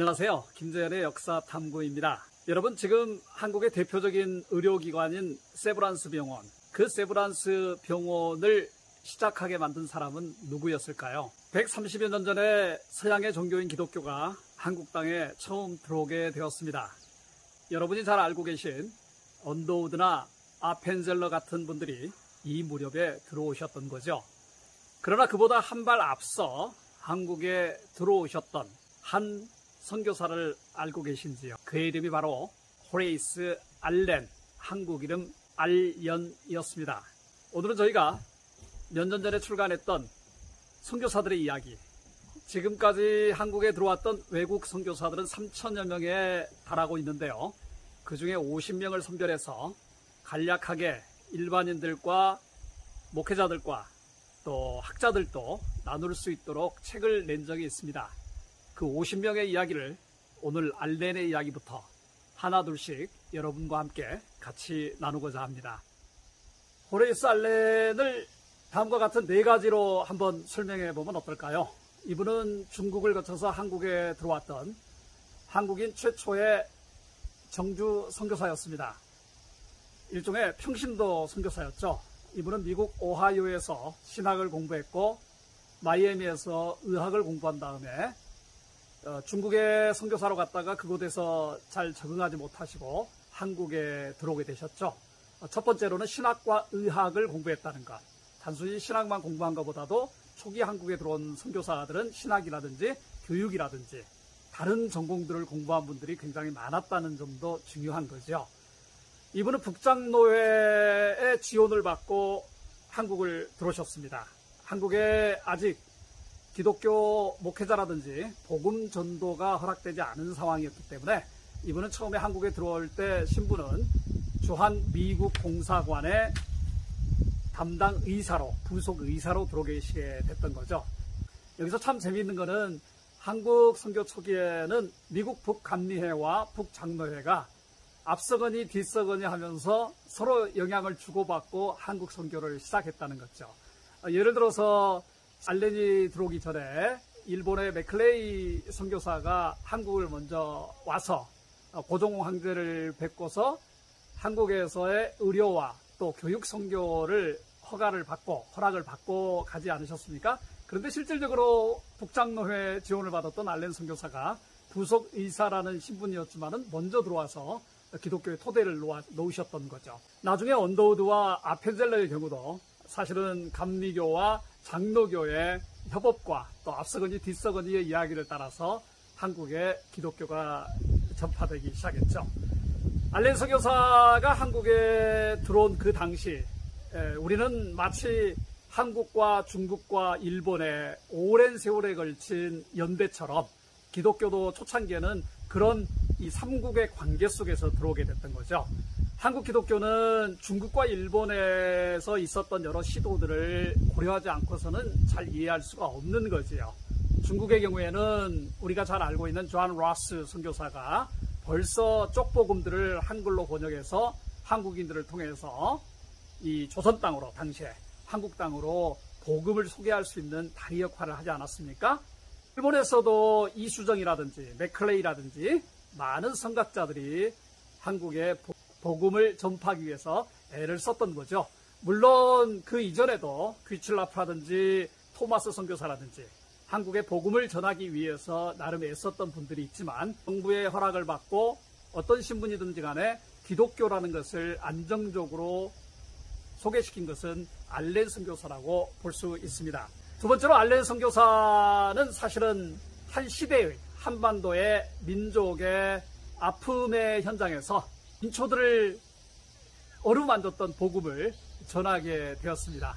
안녕하세요. 김재현의 역사탐구입니다. 여러분, 지금 한국의 대표적인 의료기관인 세브란스 병원, 그 세브란스 병원을 시작하게 만든 사람은 누구였을까요? 130여 년 전에 서양의 종교인 기독교가 한국 땅에 처음 들어오게 되었습니다. 여러분이 잘 알고 계신 언더우드나 아펜젤러 같은 분들이 이 무렵에 들어오셨던 거죠. 그러나 그보다 한 발 앞서 한국에 들어오셨던 한 선교사를 알고 계신지요? 그의 이름이 바로 호레이스 알렌, 한국 이름 알연이었습니다. 오늘은 저희가 몇 년 전에 출간했던 선교사들의 이야기, 지금까지 한국에 들어왔던 외국 선교사들은 3천여 명에 달하고 있는데요. 그 중에 50명을 선별해서 간략하게 일반인들과 목회자들과 또 학자들도 나눌 수 있도록 책을 낸 적이 있습니다. 그 50명의 이야기를 오늘 알렌의 이야기부터 하나 둘씩 여러분과 함께 같이 나누고자 합니다. 호레이스 알렌을 다음과 같은 네 가지로 한번 설명해 보면 어떨까요? 이분은 중국을 거쳐서 한국에 들어왔던 한국인 최초의 정주 선교사였습니다. 일종의 평신도 선교사였죠. 이분은 미국 오하이오에서 신학을 공부했고 마이애미에서 의학을 공부한 다음에 중국의 선교사로 갔다가 그곳에서 잘 적응하지 못하시고 한국에 들어오게 되셨죠. 첫 번째로는 신학과 의학을 공부했다는 것. 단순히 신학만 공부한 것보다도 초기 한국에 들어온 선교사들은 신학이라든지 교육이라든지 다른 전공들을 공부한 분들이 굉장히 많았다는 점도 중요한 거죠. 이분은 북장노회의 지원을 받고 한국을 들어오셨습니다. 한국에 아직 기독교 목회자라든지 복음 전도가 허락되지 않은 상황이었기 때문에 이분은 처음에 한국에 들어올 때 신분은 주한 미국 공사관의 담당 의사로, 부속 의사로 들어오게 계시게 됐던 거죠. 여기서 참 재미있는 거는 한국 선교 초기에는 미국 북감리회와 북장로회가 앞서거니 뒤서거니 하면서 서로 영향을 주고받고 한국 선교를 시작했다는 거죠. 예를 들어서 알렌이 들어오기 전에 일본의 맥클레이 선교사가 한국을 먼저 와서 고종 황제를 뵙고서 한국에서의 의료와 또 교육 선교를 허락을 받고 가지 않으셨습니까? 그런데 실질적으로 북장로회 지원을 받았던 알렌 선교사가 부속 의사라는 신분이었지만은 먼저 들어와서 기독교의 토대를 놓으셨던 거죠. 나중에 언더우드와 아펜젤러의 경우도 사실은 감리교와 장로교의 협업과 또 앞서거니 뒤서거니의 이야기를 따라서 한국에 기독교가 전파되기 시작했죠. 알렌 선교사가 한국에 들어온 그 당시 우리는 마치 한국과 중국과 일본의 오랜 세월에 걸친 연대처럼 기독교도 초창기에는 그런 이 삼국의 관계 속에서 들어오게 됐던 거죠. 한국 기독교는 중국과 일본에서 있었던 여러 시도들을 고려하지 않고서는 잘 이해할 수가 없는 거지요. 중국의 경우에는 우리가 잘 알고 있는 존 로스 선교사가 벌써 쪽복음들을 한글로 번역해서 한국인들을 통해서 이 조선 땅으로, 당시에 한국 땅으로 복음을 소개할 수 있는 다리 역할을 하지 않았습니까? 일본에서도 이수정이라든지 맥클레이라든지 많은 선각자들이 한국에 복음을 전파하기 위해서 애를 썼던 거죠. 물론 그 이전에도 귀칠라프라든지 토마스 선교사라든지 한국에 복음을 전하기 위해서 나름 애썼던 분들이 있지만 정부의 허락을 받고 어떤 신분이든지 간에 기독교라는 것을 안정적으로 소개시킨 것은 알렌 선교사라고 볼 수 있습니다. 두 번째로 알렌 선교사는 사실은 한 시대의 한반도의 민족의 아픔의 현장에서 민초들을 어루만졌던 복음을 전하게 되었습니다.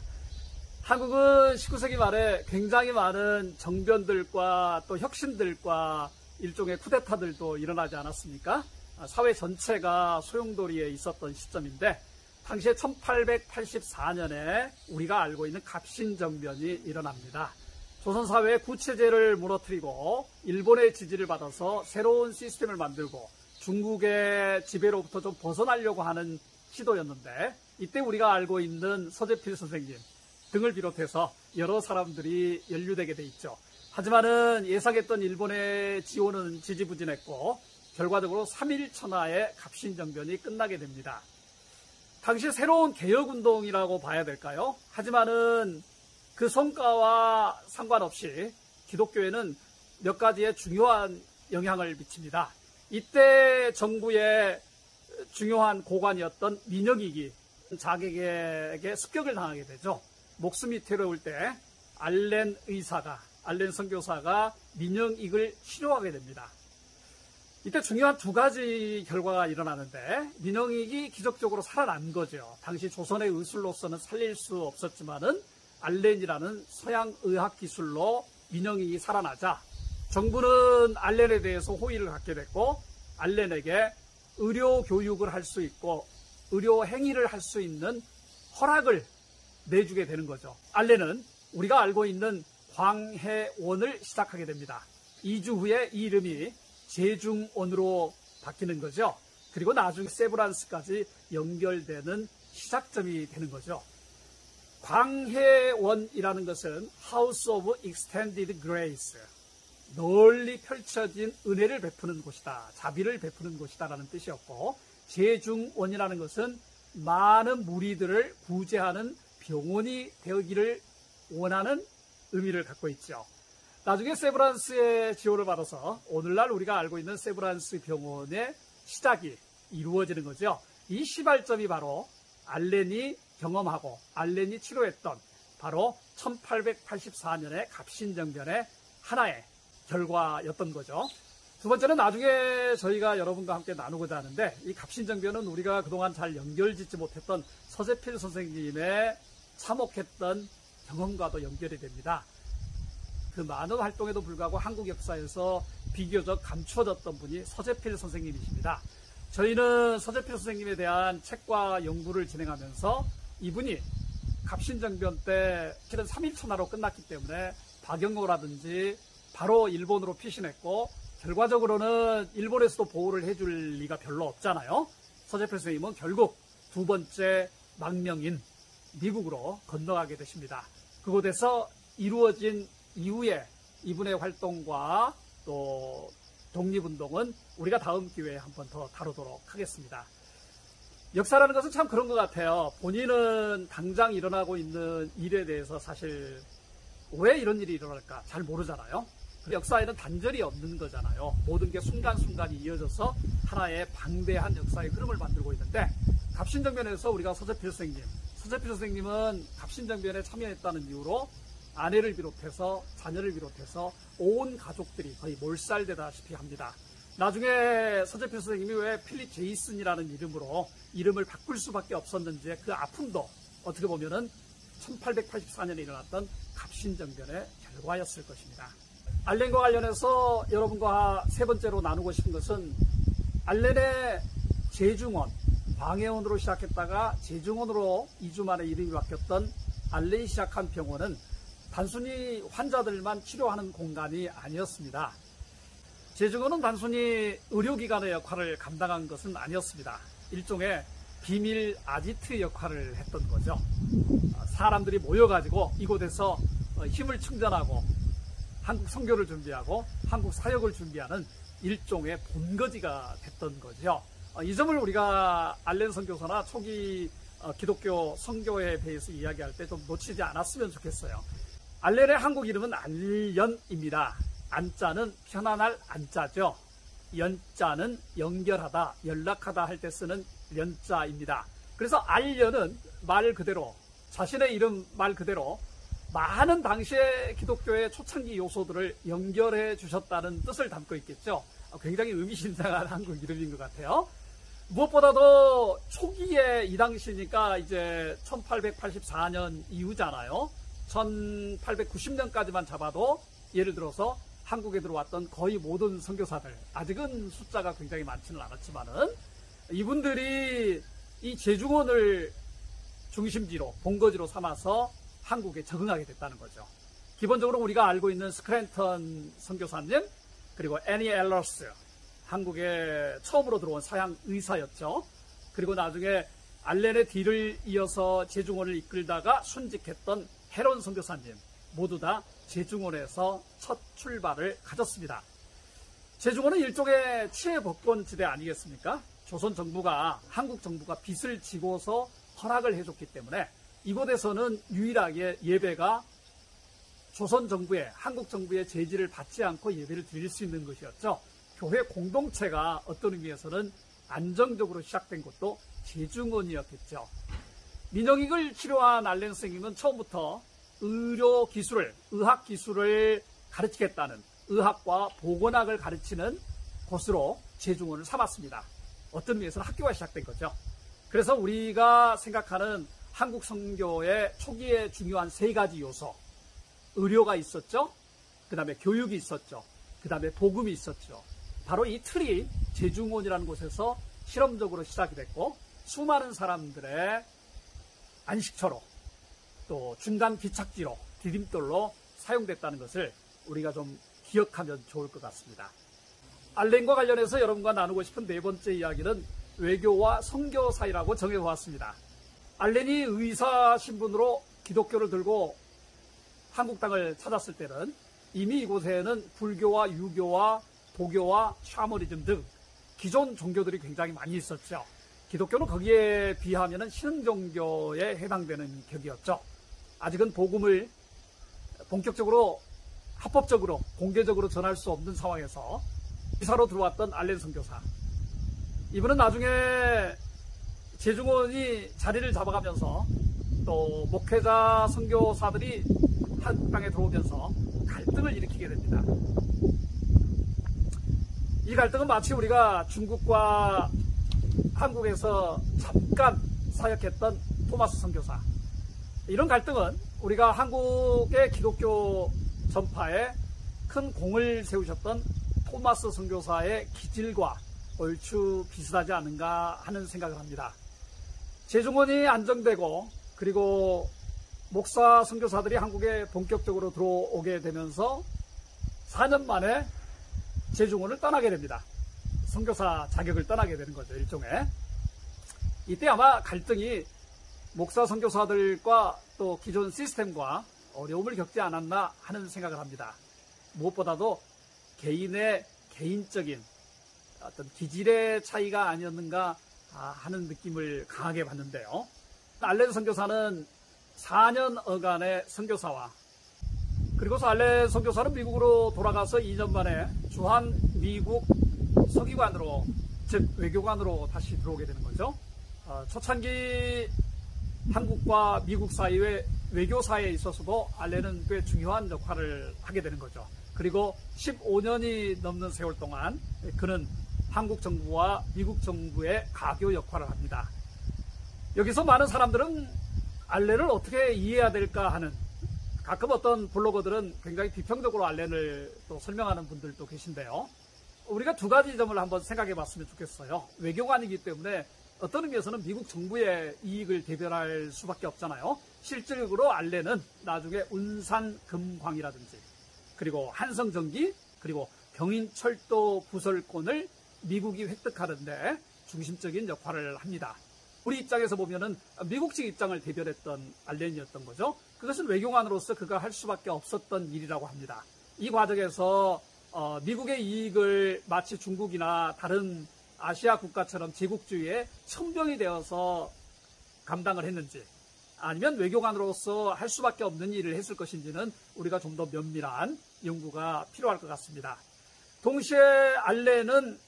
한국은 19세기 말에 굉장히 많은 정변들과 또 혁신들과 일종의 쿠데타들도 일어나지 않았습니까? 사회 전체가 소용돌이에 있었던 시점인데 당시에 1884년에 우리가 알고 있는 갑신정변이 일어납니다. 조선사회의 구체제를 무너뜨리고 일본의 지지를 받아서 새로운 시스템을 만들고 중국의 지배로부터 좀 벗어나려고 하는 시도였는데 이때 우리가 알고 있는 서재필 선생님 등을 비롯해서 여러 사람들이 연루되게 돼 있죠. 하지만은 예상했던 일본의 지원은 지지부진했고 결과적으로 3일 천하의 갑신정변이 끝나게 됩니다. 당시 새로운 개혁운동이라고 봐야 될까요? 하지만은 그 성과와 상관없이 기독교에는 몇 가지의 중요한 영향을 미칩니다. 이때 정부의 중요한 고관이었던 민영익이 자객에게 습격을 당하게 되죠. 목숨이 퇴로올 때 알렌 선교사가 민영익을 치료하게 됩니다. 이때 중요한 두 가지 결과가 일어나는데 민영익이 기적적으로 살아난 거죠. 당시 조선의 의술로서는 살릴 수 없었지만은 알렌이라는 서양 의학 기술로 민영익이 살아나자 정부는 알렌에 대해서 호의를 갖게 됐고 알렌에게 의료 교육을 할 수 있고 의료 행위를 할 수 있는 허락을 내주게 되는 거죠. 알렌은 우리가 알고 있는 광해원을 시작하게 됩니다. 2주 후에 이 이름이 제중원으로 바뀌는 거죠. 그리고 나중에 세브란스까지 연결되는 시작점이 되는 거죠. 광해원이라는 것은 House of Extended Grace, 널리 펼쳐진 은혜를 베푸는 곳이다, 자비를 베푸는 곳이다라는 뜻이었고, 제중원이라는 것은 많은 무리들을 구제하는 병원이 되기를 원하는 의미를 갖고 있죠. 나중에 세브란스의 지원을 받아서 오늘날 우리가 알고 있는 세브란스 병원의 시작이 이루어지는 거죠. 이 시발점이 바로 알렌이 경험하고 알렌이 치료했던 바로 1884년의 갑신정변의 하나의 결과였던 거죠. 두 번째는 나중에 저희가 여러분과 함께 나누고자 하는데, 이 갑신정변은 우리가 그동안 잘 연결짓지 못했던 서재필 선생님의 참혹했던 경험과도 연결이 됩니다. 그 많은 활동에도 불구하고 한국 역사에서 비교적 감춰졌던 분이 서재필 선생님이십니다. 저희는 서재필 선생님에 대한 책과 연구를 진행하면서 이분이 갑신정변 때 실은 3일 천하로 끝났기 때문에 박영호라든지 바로 일본으로 피신했고, 결과적으로는 일본에서도 보호를 해줄 리가 별로 없잖아요. 서재필 선생님은 결국 두 번째 망명인 미국으로 건너가게 되십니다. 그곳에서 이루어진 이후에 이분의 활동과 또 독립운동은 우리가 다음 기회에 한 번 더 다루도록 하겠습니다. 역사라는 것은 참 그런 것 같아요. 본인은 당장 일어나고 있는 일에 대해서 사실 왜 이런 일이 일어날까 잘 모르잖아요. 역사에는 단절이 없는 거잖아요. 모든 게 순간순간이 이어져서 하나의 방대한 역사의 흐름을 만들고 있는데, 갑신정변에서 우리가 서재필 선생님은 갑신정변에 참여했다는 이유로 아내를 비롯해서 자녀를 비롯해서 온 가족들이 거의 몰살되다시피 합니다. 나중에 서재필 선생님이 왜 필립 제이슨이라는 이름으로 이름을 바꿀 수밖에 없었는지 그 아픔도 어떻게 보면은 1884년에 일어났던 갑신정변의 결과였을 것입니다. 알렌과 관련해서 여러분과 세 번째로 나누고 싶은 것은, 알렌의 제중원, 광해원으로 시작했다가 제중원으로 2주 만에 이름이 바뀌었던 알렌이 시작한 병원은 단순히 환자들만 치료하는 공간이 아니었습니다. 제중원은 단순히 의료기관의 역할을 감당한 것은 아니었습니다. 일종의 비밀 아지트 역할을 했던 거죠. 사람들이 모여가지고 이곳에서 힘을 충전하고 한국 선교를 준비하고 한국 사역을 준비하는 일종의 본거지가 됐던 거죠. 이 점을 우리가 알렌 선교사나 초기 기독교 선교에 대해서 이야기할 때 좀 놓치지 않았으면 좋겠어요. 알렌의 한국 이름은 알연입니다. 안자는 편안할 안자죠. 연자는 연결하다, 연락하다 할 때 쓰는 연자입니다. 그래서 알연은 말 그대로, 자신의 이름 말 그대로 많은 당시의 기독교의 초창기 요소들을 연결해 주셨다는 뜻을 담고 있겠죠. 굉장히 의미심장한 한국 이름인 것 같아요. 무엇보다도 초기에 이 당시니까 이제 1884년 이후잖아요. 1890년까지만 잡아도 예를 들어서 한국에 들어왔던 거의 모든 선교사들, 아직은 숫자가 굉장히 많지는 않았지만은 이분들이 이 제중원을 중심지로, 본거지로 삼아서 한국에 적응하게 됐다는 거죠. 기본적으로 우리가 알고 있는 스크랜턴 선교사님, 그리고 애니 앨러스, 한국에 처음으로 들어온 서양 의사였죠. 그리고 나중에 알렌의 뒤를 이어서 제중원을 이끌다가 순직했던 헤론 선교사님, 모두 다 제중원에서 첫 출발을 가졌습니다. 제중원은 일종의 치외법권지대 아니겠습니까? 조선 정부가, 한국 정부가 빚을 지고서 허락을 해줬기 때문에 이곳에서는 유일하게 예배가 조선 정부의, 한국 정부의 제지를 받지 않고 예배를 드릴 수 있는 것이었죠. 교회 공동체가 어떤 의미에서는 안정적으로 시작된 곳도 제중원이었겠죠. 민영익을 치료한 알렌 선생님은 처음부터 의학 기술을 가르치겠다는, 의학과 보건학을 가르치는 곳으로 제중원을 삼았습니다. 어떤 의미에서는 학교가 시작된 거죠. 그래서 우리가 생각하는 한국 선교의 초기에 중요한 세 가지 요소, 의료가 있었죠. 그 다음에 교육이 있었죠. 그 다음에 복음이 있었죠. 바로 이 틀이 제중원이라는 곳에서 실험적으로 시작이 됐고, 수많은 사람들의 안식처로, 또 중간 기착지로, 디딤돌로 사용됐다는 것을 우리가 좀 기억하면 좋을 것 같습니다. 알렌과 관련해서 여러분과 나누고 싶은 네 번째 이야기는 외교와 선교 사이라고 정해보았습니다. 알렌이 의사 신분으로 기독교를 들고 한국 땅을 찾았을 때는 이미 이곳에는 불교와 유교와 도교와 샤머니즘 등 기존 종교들이 굉장히 많이 있었죠. 기독교는 거기에 비하면 신흥 종교에 해당되는 격이었죠. 아직은 복음을 본격적으로, 합법적으로, 공개적으로 전할 수 없는 상황에서 이사로 들어왔던 알렌 선교사. 이분은 나중에 제중원이 자리를 잡아가면서 또 목회자 선교사들이 한국 땅에 들어오면서 갈등을 일으키게 됩니다. 이 갈등은 마치 우리가 중국과 한국에서 잠깐 사역했던 토마스 선교사, 이런 갈등은 우리가 한국의 기독교 전파에 큰 공을 세우셨던 토마스 선교사의 기질과 얼추 비슷하지 않은가 하는 생각을 합니다. 제중원이 안정되고, 그리고 목사 선교사들이 한국에 본격적으로 들어오게 되면서 4년 만에 제중원을 떠나게 됩니다. 선교사 자격을 떠나게 되는 거죠, 일종의. 이때 아마 갈등이 목사 선교사들과 또 기존 시스템과 어려움을 겪지 않았나 하는 생각을 합니다. 무엇보다도 개인의 개인적인 어떤 기질의 차이가 아니었는가 하는 느낌을 강하게 받는데요. 알렌 선교사는 4년여간의 선교사와, 그리고서 알렌 선교사는 미국으로 돌아가서 2년 만에 주한 미국 서기관으로, 즉 외교관으로 다시 들어오게 되는 거죠. 초창기 한국과 미국 사이의 외교사에 있어서도 알렌은 꽤 중요한 역할을 하게 되는 거죠. 그리고 15년이 넘는 세월 동안 그는 한국 정부와 미국 정부의 가교 역할을 합니다. 여기서 많은 사람들은 알렌을 어떻게 이해해야 될까 하는, 가끔 어떤 블로거들은 굉장히 비평적으로 알렌을 또 설명하는 분들도 계신데요. 우리가 두 가지 점을 한번 생각해 봤으면 좋겠어요. 외교관이기 때문에 어떤 의미에서는 미국 정부의 이익을 대변할 수밖에 없잖아요. 실질적으로 알렌은 나중에 운산금광이라든지, 그리고 한성전기, 그리고 경인철도 부설권을 미국이 획득하는데 중심적인 역할을 합니다. 우리 입장에서 보면은 미국 측 입장을 대변했던 알렌이었던 거죠. 그것은 외교관으로서 그가 할 수밖에 없었던 일이라고 합니다. 이 과정에서 미국의 이익을 마치 중국이나 다른 아시아 국가처럼 제국주의의 천병이 되어서 감당을 했는지, 아니면 외교관으로서 할 수밖에 없는 일을 했을 것인지는 우리가 좀 더 면밀한 연구가 필요할 것 같습니다. 동시에 알렌은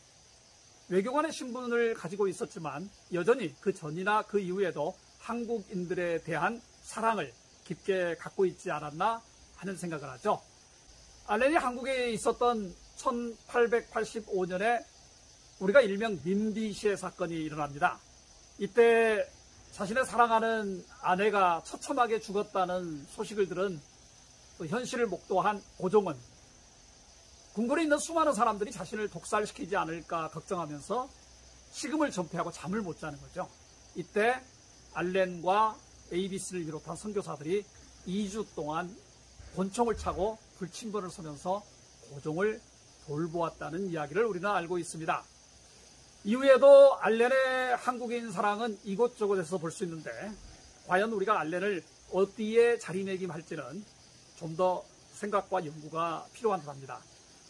외교관의 신분을 가지고 있었지만 여전히 그 전이나 그 이후에도 한국인들에 대한 사랑을 깊게 갖고 있지 않았나 하는 생각을 하죠. 알렌이 한국에 있었던 1885년에 우리가 일명 민비시의 사건이 일어납니다. 이때 자신의 사랑하는 아내가 처참하게 죽었다는 소식을 들은 또 현실을 목도한 고종은 궁궐에 있는 수많은 사람들이 자신을 독살시키지 않을까 걱정하면서 식음을 전폐하고 잠을 못 자는 거죠. 이때 알렌과 ABC를 비롯한 선교사들이 2주 동안 권총을 차고 불침번을 서면서 고종을 돌보았다는 이야기를 우리는 알고 있습니다. 이후에도 알렌의 한국인 사랑은 이곳저곳에서 볼 수 있는데, 과연 우리가 알렌을 어디에 자리매김할지는 좀 더 생각과 연구가 필요한 듯합니다.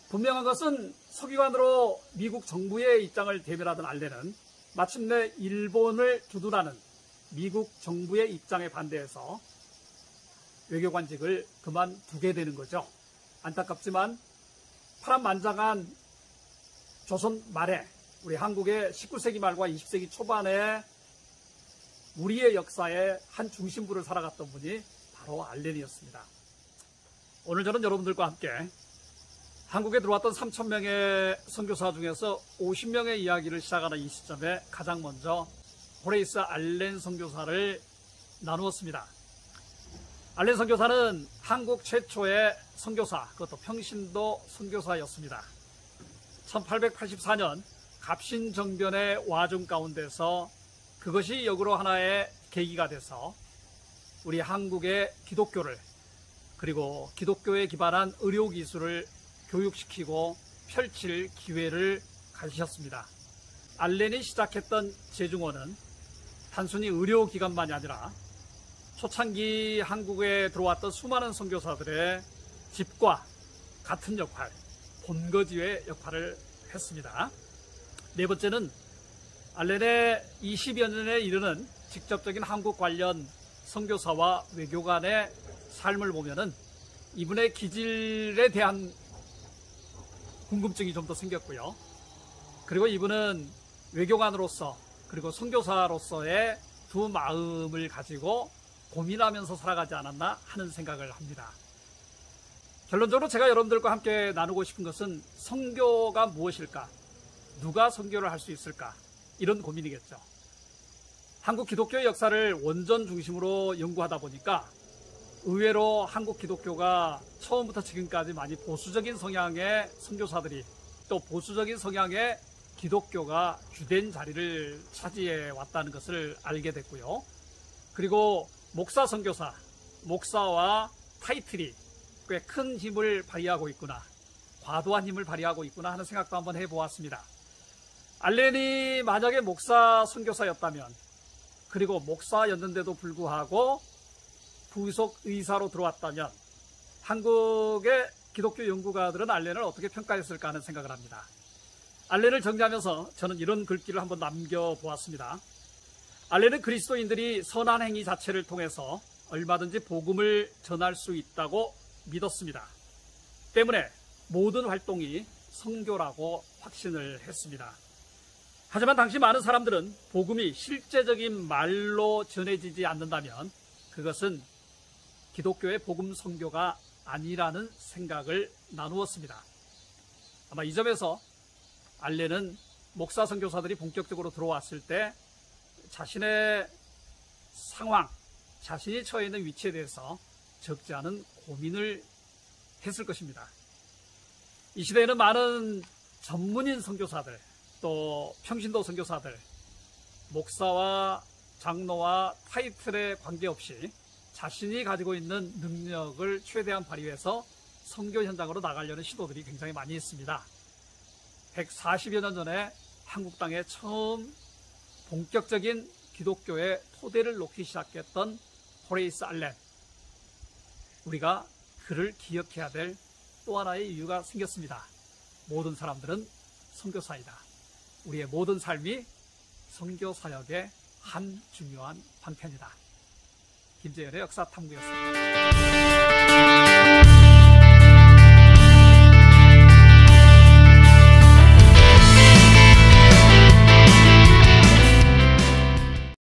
분명한 것은 서기관으로 미국 정부의 입장을 대변하던 알렌은 마침내 일본을 주둔하는 미국 정부의 입장에 반대해서 외교관직을 그만두게 되는 거죠. 안타깝지만 파란만장한 조선 말에 우리 한국의 19세기 말과 20세기 초반에 우리의 역사의 한 중심부를 살아갔던 분이 바로 알렌이었습니다. 오늘 저는 여러분들과 함께 한국에 들어왔던 3,000명의 선교사 중에서 50명의 이야기를 시작하는 이 시점에 가장 먼저 호레이스 알렌 선교사를 나누었습니다. 알렌 선교사는 한국 최초의 선교사, 그것도 평신도 선교사였습니다. 1884년 갑신정변의 와중 가운데서 그것이 역으로 하나의 계기가 돼서 우리 한국의 기독교를 그리고 기독교에 기반한 의료기술을 교육시키고 펼칠 기회를 가지셨습니다. 알렌이 시작했던 재중원은 단순히 의료기관만이 아니라 초창기 한국에 들어왔던 수많은 선교사들의 집과 같은 역할, 본거지의 역할을 했습니다. 네 번째는 알렌의 20여 년에 이르는 직접적인 한국 관련 선교사와 외교관의 삶을 보면은 이분의 기질에 대한 궁금증이 좀 더 생겼고요. 그리고 이분은 외교관으로서 그리고 선교사로서의 두 마음을 가지고 고민하면서 살아가지 않았나 하는 생각을 합니다. 결론적으로 제가 여러분들과 함께 나누고 싶은 것은 선교가 무엇일까? 누가 선교를 할 수 있을까? 이런 고민이겠죠. 한국 기독교의 역사를 원전 중심으로 연구하다 보니까 의외로 한국 기독교가 처음부터 지금까지 많이 보수적인 성향의 선교사들이 또 보수적인 성향의 기독교가 주된 자리를 차지해 왔다는 것을 알게 됐고요. 그리고 목사 선교사, 목사와 타이틀이 꽤 큰 힘을 발휘하고 있구나, 과도한 힘을 발휘하고 있구나 하는 생각도 한번 해보았습니다. 알렌이 만약에 목사 선교사였다면, 그리고 목사였는데도 불구하고 부속 의사로 들어왔다면 한국의 기독교 연구가들은 알렌을 어떻게 평가했을까 하는 생각을 합니다. 알렌을 정리하면서 저는 이런 글귀를 한번 남겨보았습니다. 알렌은 그리스도인들이 선한 행위 자체를 통해서 얼마든지 복음을 전할 수 있다고 믿었습니다. 때문에 모든 활동이 선교라고 확신을 했습니다. 하지만 당시 많은 사람들은 복음이 실제적인 말로 전해지지 않는다면 그것은 기독교의 복음 선교가 아니라는 생각을 나누었습니다. 아마 이 점에서 알렌은 목사 선교사들이 본격적으로 들어왔을 때 자신의 상황, 자신이 처해 있는 위치에 대해서 적지 않은 고민을 했을 것입니다. 이 시대에는 많은 전문인 선교사들, 또 평신도 선교사들, 목사와 장로와 타이틀에 관계없이 자신이 가지고 있는 능력을 최대한 발휘해서 선교 현장으로 나가려는 시도들이 굉장히 많이 있습니다. 140여 년 전에 한국 땅에 처음 본격적인 기독교의 토대를 놓기 시작했던 호레이스 알렌, 우리가 그를 기억해야 될 또 하나의 이유가 생겼습니다. 모든 사람들은 선교사이다. 우리의 모든 삶이 선교 사역의 한 중요한 방편이다. 김재열의 역사탐구였습니다.